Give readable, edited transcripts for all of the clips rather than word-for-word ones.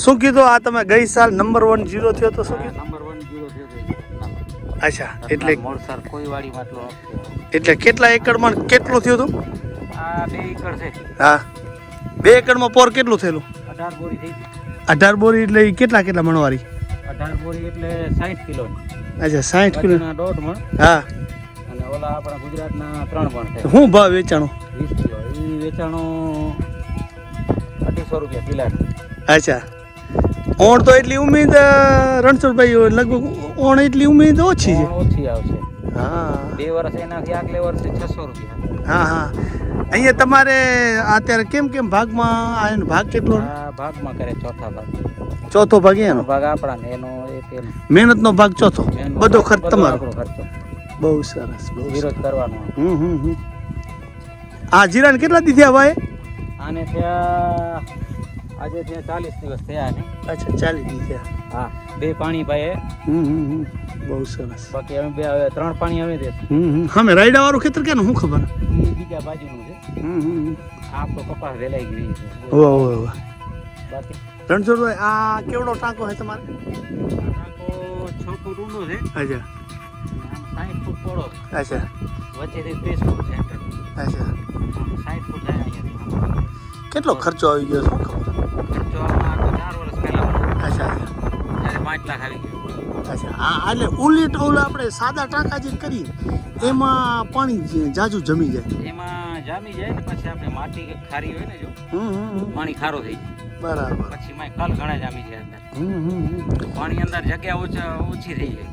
શું કીધું આ તમે ગઈ સાલ નંબર 1 0 થયો તો શું કીધું? નંબર 1 0 થયો. અચ્છા એટલે મોરસર કોઈ વાડીમાં આટલો એટલે કેટલા એકડમાં કેટલું થયું હતું? આ 2 એકર છે. હા 2 એકડમાં પોર કેટલું થયેલું? 18 બોરી થઈ. 18 બોરી એટલે ઈ કેટલા મણવારી? 18 બોરી એટલે 60 કિલો. અચ્છા 60 કિલો. ના 1.5 મણ. હા અને ઓલા આપણા ગુજરાતના 3 મણ છે. શું ભાવ વેચાણો? 20 કિલો. ઈ વેચાણો 250 રૂપિયા કિલા. અચ્છા ઓણ તો એટલી ઉમેદ રણછોડભાઈ લગભગ ઓણ એટલી ઉમેદ ઓછી છે. ઓછી આવશે. હા 2 વર્ષ એનાથી આગલે વર્ષે 600 રૂપિયા. હા હા અહીંયા તમારે અત્યારે કેમ ભાગમાં આનો ભાગ કેટલો? આ ભાગમાં કરે ચોથા ભાગ. ચોથો ભાગ એનો ભાગ આપણા ને એનો એક એનો. મહેનતનો ભાગ ચોથો, બધો ખર્ચ તમારો. આપણો ખર્ચો. બહુ સરસ, બહુ વિરોધ કરવાનો. આ જીરાને કેટલા દી થયા ભાઈ? આને ત્યાં આજે ત્યાં 40 દિવસ થયા ને. અચ્છા 40 દી થયા. હા 2 પાણી ભાઈ. બહુ સરસ. બાકી અમે 3 પાણી અમે દે. અમે રાયડા વાળું ખેતર કેનું શું ખબર? એ બીજા બાજુનું છે. આ તો કપાસ વેલાઈ ગઈ છે. વાહ બાકી રણછોડભાઈ આ કેવડો ટાંકો છે તમારે? ટાંકો 6 ફૂટ ઊંડો છે. અચ્છા 60 ફૂટ પહોળો. અચ્છા વચ્ચેથી 30 ફૂટ સેન્ટર. અચ્છા 60 ફૂટ થાય અહીંયા. કેટલો ખર્ચો આવી ગયો શું ખબર? ખર્ચો આમાં તો 4 વર્ષ પહેલા અચ્છા ત્યારે 5 લાખ આવી ગયો. અચ્છા હા એટલે ઉલટ ઓલા આપણે સાદા ટાંકા જે કરી એમાં પાણી જાજુ જમી જાય. એમાં જામી જાય ને પછી આપણે માટી ખારી હોય ને જો પાણી ખારો થઈ જાય. બરાબર. પછી માં કલ ઘણા જામી જાય અંદર. પાણી અંદર જગ્યા ઓછી થઈ જાય.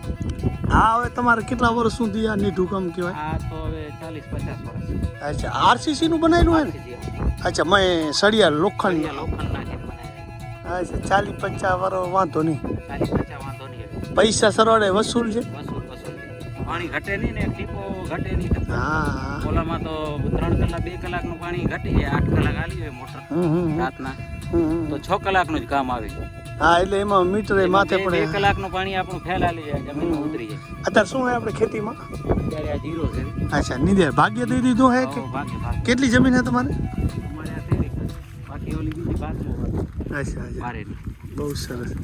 હા હવે તમારે કેટલા વર્ષ સુધી આ નીઠું કામ કહેવાય? આ તો હવે 40-50 વર્ષ. અચ્છા આરસીસી નું બનાવેલું હોય ને? અચ્છા મેં સળિયા લોખંડ. લોખંડ નાખીને બનાવ્યા. અચ્છા 40-50 વર્ષ વાંધો નહીં. 40-50 વાંધો નહીં. પૈસા સરવાળે વસૂલ છે. વસૂલ પાણી ઘટે નહીં ને એક ટીપો ઘટે નહીં. હા ઓલામાં તો 3 કલાક 2 કલાકનું પાણી ઘટી જાય. 8 કલાક આલી હોય મોટર રાતના તો 6 કલાકનું જ કામ આવે. હા એટલે એમાં મીટર માથે પડે. 2 કલાકનું પાણી આપણું ફેલ આલી જાય, જમીનમાં ઉતરી જાય. અત્યારે શું હોય આપણે ખેતીમાં? અત્યારે આ 0 છે. અચ્છા નિધે ભાગ્ય દઈ દીધું હે કે બાકી કેટલી જમીન હે તમારે? અમારે આ 13 બાકી ઓલી બીજી 5 અચ્છા અચ્છા બહુ સરસ.